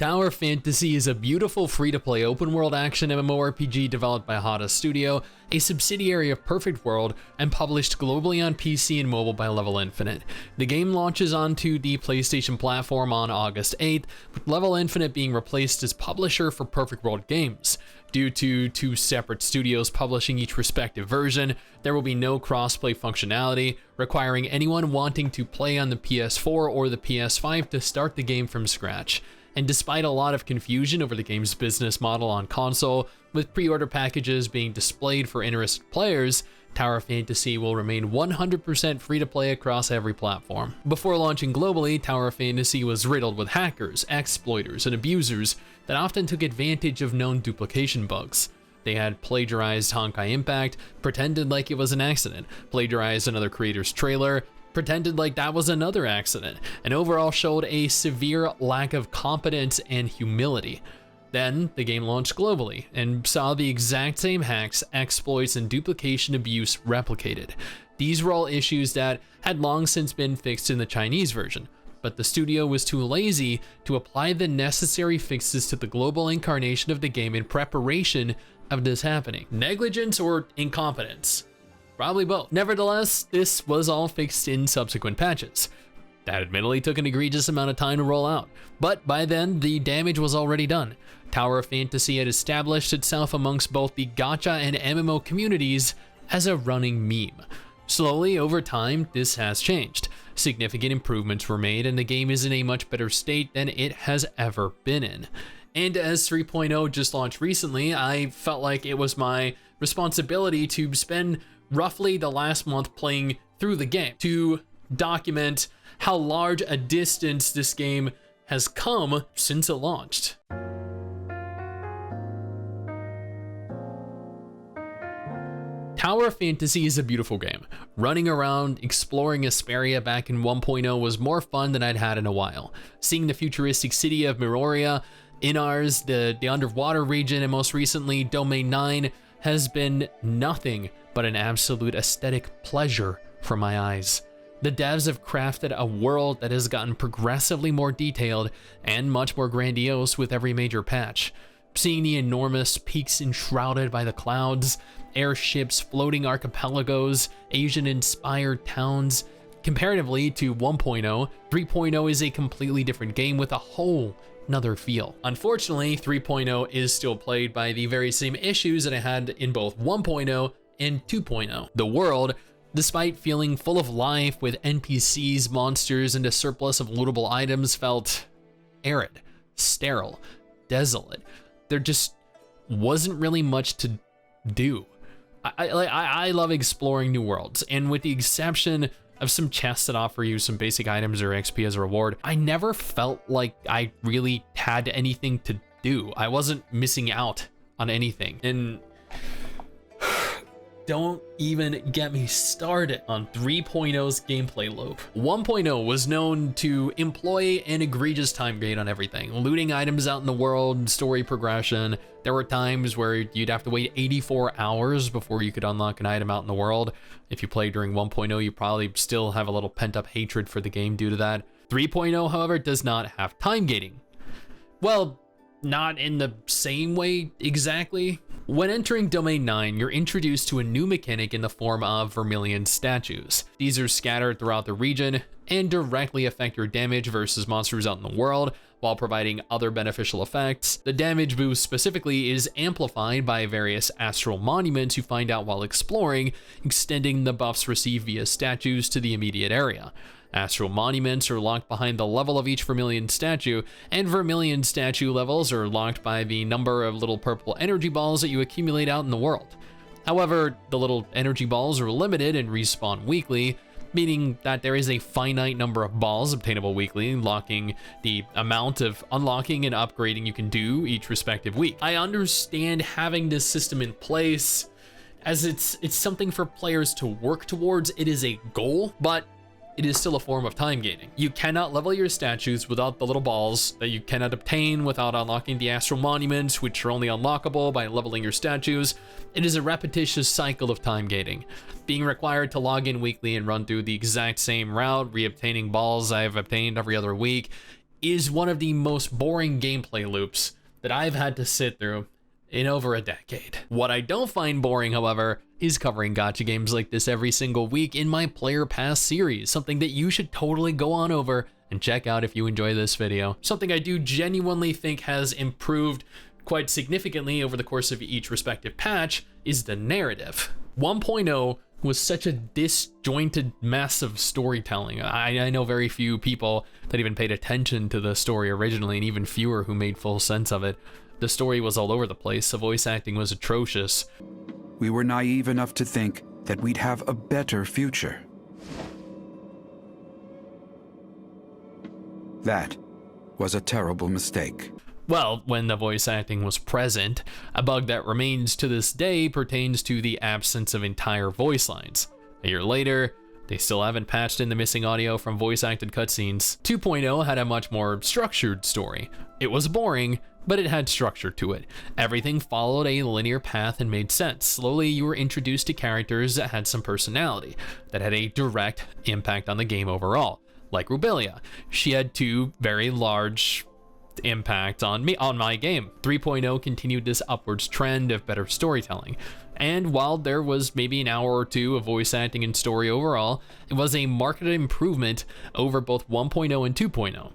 Tower Fantasy is a beautiful free-to-play open-world action MMORPG developed by Hada Studio, a subsidiary of Perfect World, and published globally on PC and mobile by Level Infinite. The game launches onto the PlayStation platform on August 8th, with Level Infinite being replaced as publisher for Perfect World Games. Due to two separate studios publishing each respective version, there will be no cross-play functionality, requiring anyone wanting to play on the PS4 or the PS5 to start the game from scratch. And despite a lot of confusion over the game's business model on console, with pre-order packages being displayed for interested players, Tower Fantasy will remain 100% free to play across every platform. Before launching globally, Tower Fantasy was riddled with hackers, exploiters, and abusers that often took advantage of known duplication bugs. They had plagiarized Honkai Impact, pretended like it was an accident, plagiarized another creator's trailer, pretended like that was another accident, and overall showed a severe lack of competence and humility. Then, the game launched globally, and saw the exact same hacks, exploits, and duplication abuse replicated. These were all issues that had long since been fixed in the Chinese version, but the studio was too lazy to apply the necessary fixes to the global incarnation of the game in preparation of this happening. Negligence or incompetence? Probably both. Nevertheless, this was all fixed in subsequent patches. That admittedly took an egregious amount of time to roll out, but by then the damage was already done. Tower Fantasy had established itself amongst both the gacha and MMO communities as a running meme. Slowly, over time, this has changed. Significant improvements were made, and the game is in a much better state than it has ever been in. And as 3.0 just launched recently, I felt like it was my responsibility to spend roughly the last month playing through the game to document how large a distance this game has come since it launched. Tower Fantasy is a beautiful game. Running around, exploring Asperia back in 1.0 was more fun than I'd had in a while. Seeing the futuristic city of Meroria, Inars, the underwater region, and most recently Domain 9 has been nothing but an absolute aesthetic pleasure for my eyes. The devs have crafted a world that has gotten progressively more detailed and much more grandiose with every major patch. Seeing the enormous peaks enshrouded by the clouds, airships, floating archipelagos, Asian-inspired towns. Comparatively to 1.0, 3.0 is a completely different game with a whole another feel. Unfortunately, 3.0 is still plagued by the very same issues that I had in both 1.0 and 2.0. The world, despite feeling full of life with NPCs, monsters, and a surplus of lootable items, felt arid, sterile, desolate. There just wasn't really much to do. I love exploring new worlds, and with the exception of some chests that offer you some basic items or XP as a reward, I never felt like I really had anything to do. I wasn't missing out on anything. And don't even get me started on 3.0's gameplay loop. 1.0 was known to employ an egregious time gate on everything. Looting items out in the world, story progression. There were times where you'd have to wait 84 hours before you could unlock an item out in the world. If you played during 1.0, you probably still have a little pent-up hatred for the game due to that. 3.0, however, does not have time gating. Well, not in the same way exactly. When entering Domain 9, you're introduced to a new mechanic in the form of vermilion statues. These are scattered throughout the region and directly affect your damage versus monsters out in the world, while providing other beneficial effects. The damage boost specifically is amplified by various astral monuments you find out while exploring, extending the buffs received via statues to the immediate area. Astral monuments are locked behind the level of each vermilion statue, and vermilion statue levels are locked by the number of little purple energy balls that you accumulate out in the world. However, the little energy balls are limited and respawn weekly, meaning that there is a finite number of balls obtainable weekly, locking the amount of unlocking and upgrading you can do each respective week. I understand having this system in place, as it's something for players to work towards. It is a goal, but it is still a form of time gating. You cannot level your statues without the little balls that you cannot obtain without unlocking the astral monuments, which are only unlockable by leveling your statues. It is a repetitious cycle of time gating. Being required to log in weekly and run through the exact same route, re-obtaining balls I've obtained every other week, is one of the most boring gameplay loops that I've had to sit through in over a decade. What I don't find boring, however, is covering gacha games like this every single week in my Player Pass series, something that you should totally go on over and check out if you enjoy this video. Something I do genuinely think has improved quite significantly over the course of each respective patch is the narrative. 1.0 was such a disjointed mess of storytelling. I know very few people that even paid attention to the story originally, and even fewer who made full sense of it. The story was all over the place, the voice acting was atrocious. We were naive enough to think that we'd have a better future. That was a terrible mistake. Well, when the voice acting was present, a bug that remains to this day pertains to the absence of entire voice lines. A year later, they still haven't patched in the missing audio from voice-acted cutscenes. 2.0 had a much more structured story. It was boring, but it had structure to it. Everything followed a linear path and made sense. Slowly, you were introduced to characters that had some personality, that had a direct impact on the game overall. Like Rubelia. She had two very large impact on my game. 3.0 continued this upwards trend of better storytelling. And while there was maybe an hour or two of voice acting and story overall, it was a marked improvement over both 1.0 and 2.0.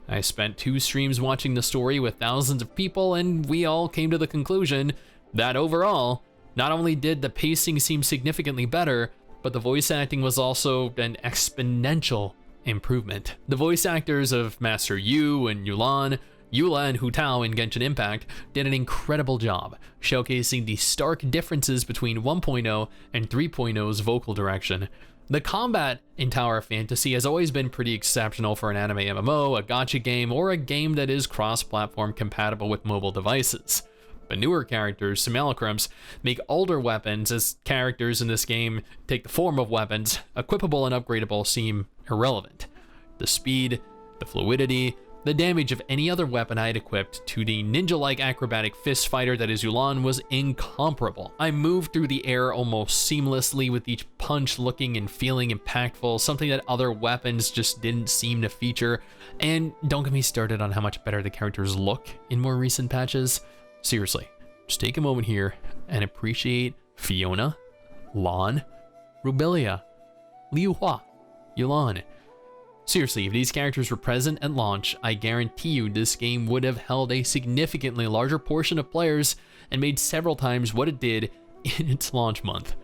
I spent 2 streams watching the story with thousands of people, and we all came to the conclusion that overall, not only did the pacing seem significantly better, but the voice acting was also an exponential improvement. The voice actors of Master Yu and Yulan, Eula and Hu Tao in Genshin Impact did an incredible job, showcasing the stark differences between 1.0 and 3.0's vocal direction. The combat in Tower of Fantasy has always been pretty exceptional for an anime MMO, a gacha game, or a game that is cross-platform compatible with mobile devices. But newer characters, simulacrums, make older weapons as characters in this game take the form of weapons, equipable and upgradable seem irrelevant. The speed, the fluidity, the damage of any other weapon I had equipped to the ninja-like acrobatic fist fighter that is Yulan was incomparable. I moved through the air almost seamlessly, with each punch looking and feeling impactful, something that other weapons just didn't seem to feature. And don't get me started on how much better the characters look in more recent patches. Seriously, just take a moment here and appreciate Fiona, Lan, Rubelia, Liu Hua, Yulan. Seriously, if these characters were present at launch, I guarantee you this game would have held a significantly larger portion of players and made several times what it did in its launch month.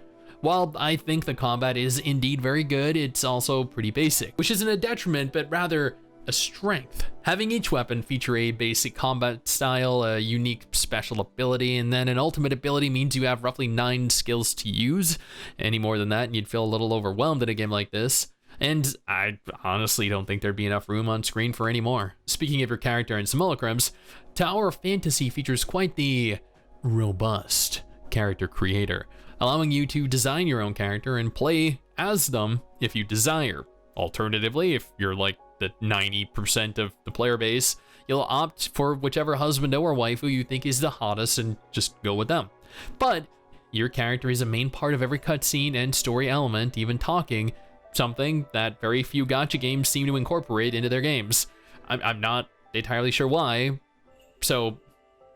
While I think the combat is indeed very good, it's also pretty basic, which isn't a detriment, but rather a strength. Having each weapon feature a basic combat style, a unique special ability, and then an ultimate ability means you have roughly 9 skills to use. Any more than that and you'd feel a little overwhelmed in a game like this. And I honestly don't think there'd be enough room on screen for any more. Speaking of your character and simulacrums, Tower of Fantasy features quite the robust character creator, allowing you to design your own character and play as them if you desire. Alternatively, if you're like the 90% of the player base, you'll opt for whichever husband or wife who you think is the hottest and just go with them. But your character is a main part of every cutscene and story element, even talking, something that very few gacha games seem to incorporate into their games. I'm not entirely sure why. So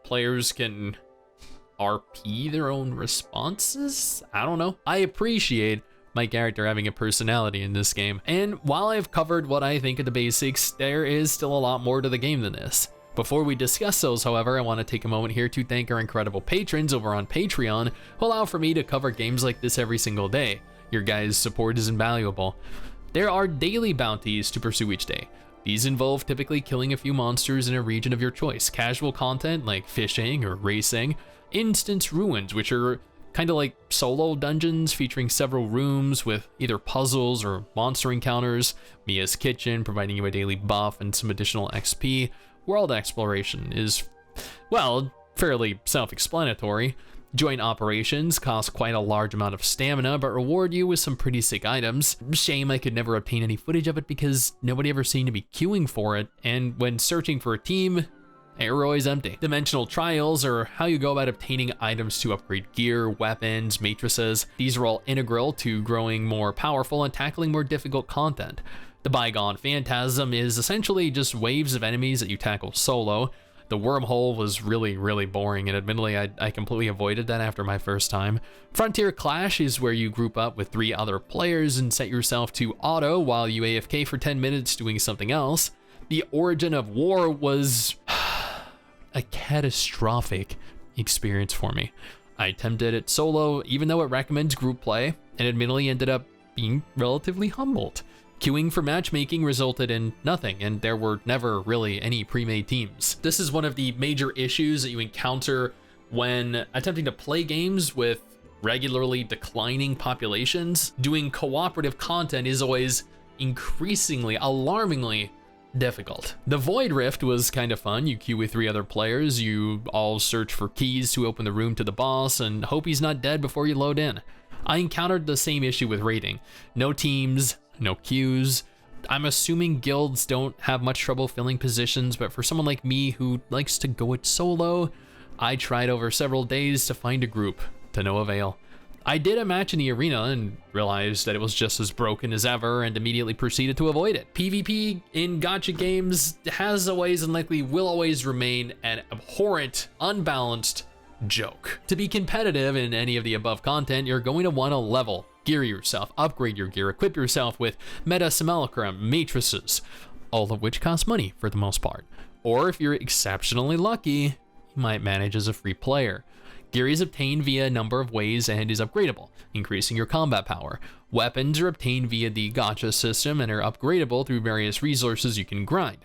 players can RP their own responses? I don't know. I appreciate my character having a personality in this game. And while I've covered what I think of the basics, there is still a lot more to the game than this. Before we discuss those, however, I want to take a moment here to thank our incredible patrons over on Patreon who allow for me to cover games like this every single day. Your guys' support is invaluable. There are daily bounties to pursue each day. These involve typically killing a few monsters in a region of your choice. Casual content like fishing or racing. Instance ruins, which are kind of like solo dungeons featuring several rooms with either puzzles or monster encounters. Mia's Kitchen, providing you a daily buff and some additional XP. World exploration is, well, fairly self-explanatory. Joint operations cost quite a large amount of stamina, but reward you with some pretty sick items. Shame I could never obtain any footage of it because nobody ever seemed to be queuing for it, and when searching for a team, they were always empty. Dimensional trials are how you go about obtaining items to upgrade gear, weapons, matrices. These are all integral to growing more powerful and tackling more difficult content. The Bygone Phantasm is essentially just waves of enemies that you tackle solo. The wormhole was really boring, and admittedly, I completely avoided that after my first time. Frontier Clash is where you group up with 3 other players and set yourself to auto while you AFK for 10 minutes doing something else. The Origin of War was a catastrophic experience for me. I attempted it solo, even though it recommends group play, and admittedly ended up being relatively humbled. Queuing for matchmaking resulted in nothing, and there were never really any pre-made teams. This is one of the major issues that you encounter when attempting to play games with regularly declining populations. Doing cooperative content is always increasingly, alarmingly difficult. The Void Rift was kind of fun. You queue with 3 other players, you all search for keys to open the room to the boss, and hope he's not dead before you load in. I encountered the same issue with raiding. No teams, no queues. I'm assuming guilds don't have much trouble filling positions, but for someone like me who likes to go it solo, I tried over several days to find a group, to no avail. I did a match in the arena and realized that it was just as broken as ever and immediately proceeded to avoid it. PvP in gacha games has always and likely will always remain an abhorrent, unbalanced joke. To be competitive in any of the above content, you're going to want to level, gear yourself, upgrade your gear, equip yourself with meta simulacrum, matrices, all of which cost money for the most part. Or if you're exceptionally lucky, you might manage as a free player. Gear is obtained via a number of ways and is upgradable, increasing your combat power. Weapons are obtained via the gacha system and are upgradable through various resources you can grind,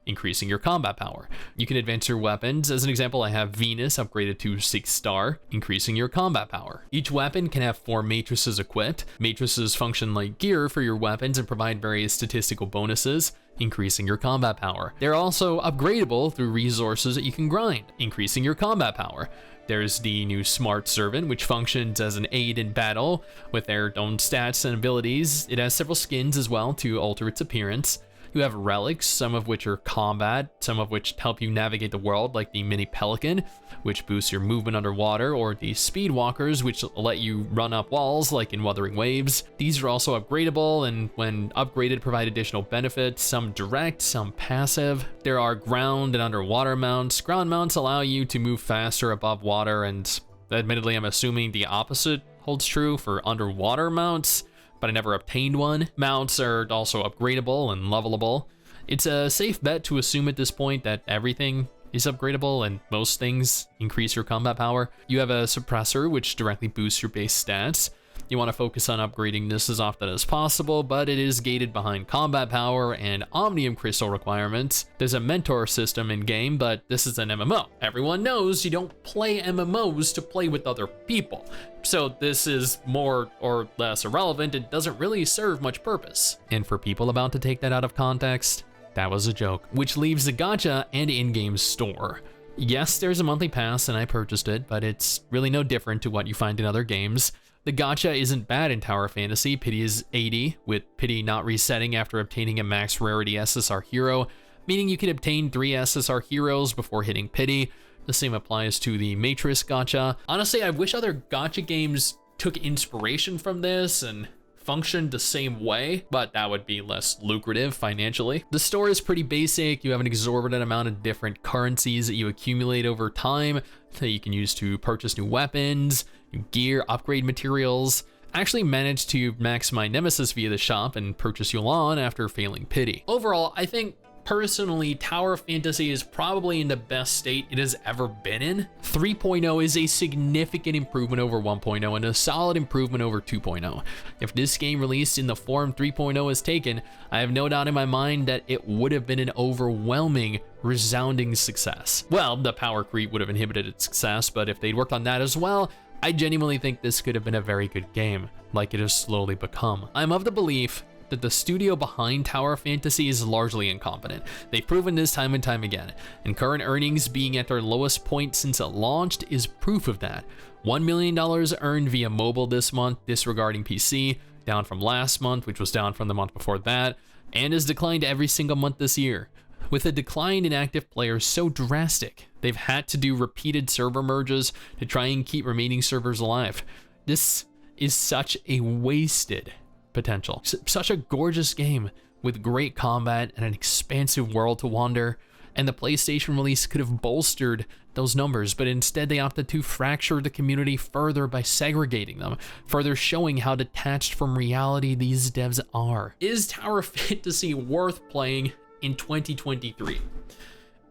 increasing your combat power. You can advance your weapons. As an example, I have Venus upgraded to 6 star, increasing your combat power. Each weapon can have 4 matrices equipped. Matrices function like gear for your weapons and provide various statistical bonuses, increasing your combat power. They're also upgradable through resources that you can grind, increasing your combat power. There's the new Smart Servant, which functions as an aid in battle with their own stats and abilities. It has several skins as well to alter its appearance. You have relics, some of which are combat, some of which help you navigate the world, like the Mini Pelican, which boosts your movement underwater, or the Speed Walkers, which let you run up walls, like in Wuthering Waves. These are also upgradable, and when upgraded, provide additional benefits, some direct, some passive. There are ground and underwater mounts. Ground mounts allow you to move faster above water, and admittedly, I'm assuming the opposite holds true for underwater mounts, but I never obtained one. Mounts are also upgradable and levelable. It's a safe bet to assume at this point that everything is upgradable and most things increase your combat power. You have a suppressor, which directly boosts your base stats. You want to focus on upgrading this as often as possible, but it is gated behind combat power and Omnium Crystal requirements. There's a mentor system in game, but this is an MMO. Everyone knows you don't play MMOs to play with other people. So this is more or less irrelevant and doesn't really serve much purpose. And for people about to take that out of context, that was a joke. Which leaves the gacha and in-game store. Yes, there's a monthly pass and I purchased it, but it's really no different to what you find in other games. The gacha isn't bad in Tower Fantasy. Pity is 80, with Pity not resetting after obtaining a max rarity SSR hero, meaning you can obtain 3 SSR heroes before hitting Pity. The same applies to the Matrix gacha. Honestly, I wish other gacha games took inspiration from this and functioned the same way, but that would be less lucrative financially. The store is pretty basic. You have an exorbitant amount of different currencies that you accumulate over time that you can use to purchase new weapons, new gear, upgrade materials. I actually managed to max my Nemesis via the shop and purchase Yulan after failing Pity. Overall, I think personally, Tower Fantasy is probably in the best state it has ever been in. 3.0 is a significant improvement over 1.0 and a solid improvement over 2.0. If this game released in the form 3.0 is taken, I have no doubt in my mind that it would have been an overwhelming, resounding success. Well, the power creep would have inhibited its success, but if they'd worked on that as well, I genuinely think this could have been a very good game, like it has slowly become. I'm of the belief that the studio behind Tower Fantasy is largely incompetent. They've proven this time and time again, and current earnings being at their lowest point since it launched is proof of that. $1 million earned via mobile this month, disregarding PC, down from last month, which was down from the month before that, and has declined every single month this year. With a decline in active players so drastic, they've had to do repeated server merges to try and keep remaining servers alive. This is such a wasted potential. Such a gorgeous game with great combat and an expansive world to wander, and the PlayStation release could have bolstered those numbers, but instead they opted to fracture the community further by segregating them, further showing how detached from reality these devs are. Is Tower Fantasy worth playing in 2023?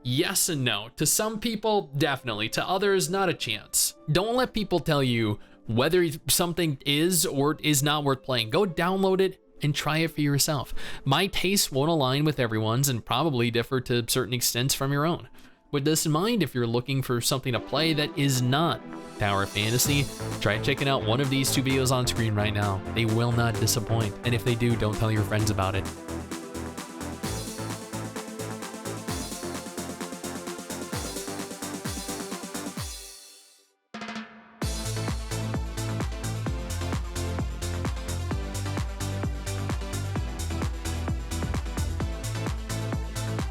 Yes and no. To some people, definitely. To others, not a chance. Don't let people tell you whether something is or is not worth playing. Go download it and try it for yourself. My tastes won't align with everyone's and probably differ to certain extents from your own. With this in mind, if you're looking for something to play that is not Tower Fantasy, try checking out one of these 2 videos on screen right now. They will not disappoint, and if they do, don't tell your friends about it.